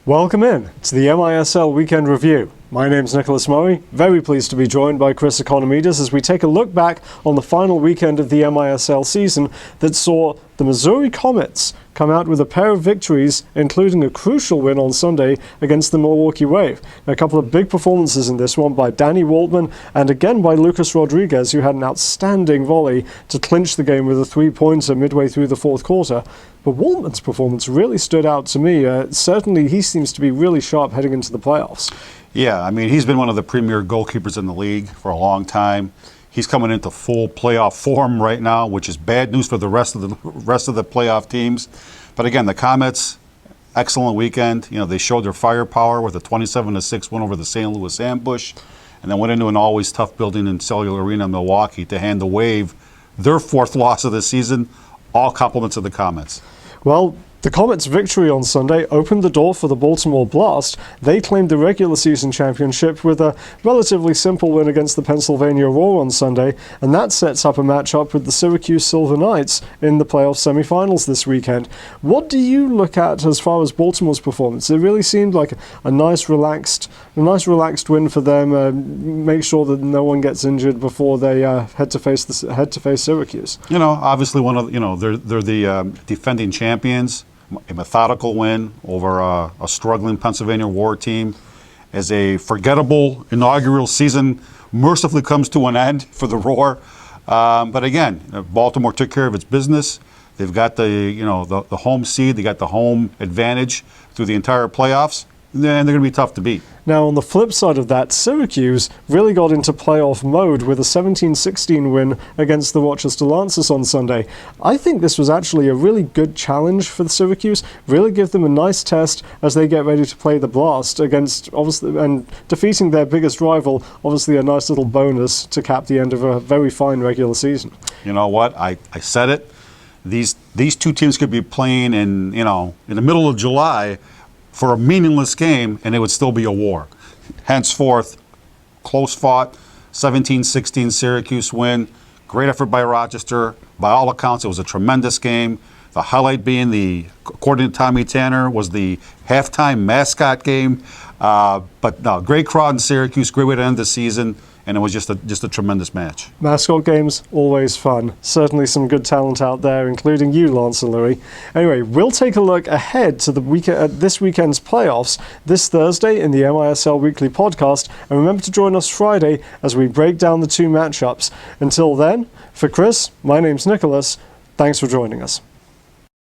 Welcome in to the MISL Weekend Review. My name's Nicholas Murray, very pleased to be joined by Chris Economides as we take a look back on the final weekend of the MISL season that saw the Missouri Comets come out with a pair of victories, including a crucial win on Sunday against the Milwaukee Wave. A couple of big performances in this one by Danny Waltman and again by Lucas Rodriguez, who had an outstanding volley to clinch the game with a three-pointer midway through the fourth quarter. But Waltman's performance really stood out to me. Certainly he seems to be really sharp heading into the playoffs. Yeah, I mean, he's been one of the premier goalkeepers in the league for a long time. He's coming into full playoff form right now, which is bad news for the rest of the playoff teams. But again, the Comets, excellent weekend. You know, they showed their firepower with a 27-6 win over the St. Louis Ambush, and then went into an always tough building in Cellular Arena in Milwaukee to hand the Wave their fourth loss of the season. All compliments of the Comets. Well, the Comets' victory on Sunday opened the door for the Baltimore Blast. They claimed the regular season championship with a relatively simple win against the Pennsylvania Roar on Sunday, and that sets up a matchup with the Syracuse Silver Knights in the playoff semifinals this weekend. What do you look at as far as Baltimore's performance? It really seemed like a nice relaxed win for them. Make sure that no one gets injured before they head to face Syracuse. You know, obviously they're the defending champions. A methodical win over a struggling Pennsylvania War team as a forgettable inaugural season mercifully comes to an end for the Roar. But again, Baltimore took care of its business. They've got the home seed. They got the home advantage through the entire playoffs. And they're going to be tough to beat. Now, on the flip side of that, Syracuse really got into playoff mode with a 17-16 win against the Rochester Lancers on Sunday. I think this was actually a really good challenge for the Syracuse, really give them a nice test as they get ready to play the Blast against, obviously, and defeating their biggest rival, obviously a nice little bonus to cap the end of a very fine regular season. You know what? I said it. These two teams could be playing in the middle of July for a meaningless game, and it would still be a war. Henceforth, close fought, 17-16 Syracuse win. Great effort by Rochester. By all accounts, it was a tremendous game. The highlight being, according to Tommy Tanner, was the halftime mascot game. But no, great crowd in Syracuse, great way to end the season, and it was just a tremendous match. Mascot games, always fun. Certainly some good talent out there, including you, Lancelot. Anyway, we'll take a look ahead to this weekend's playoffs this Thursday in the MISL Weekly Podcast, and remember to join us Friday as we break down the two matchups. Until then, for Chris, my name's Nicholas. Thanks for joining us.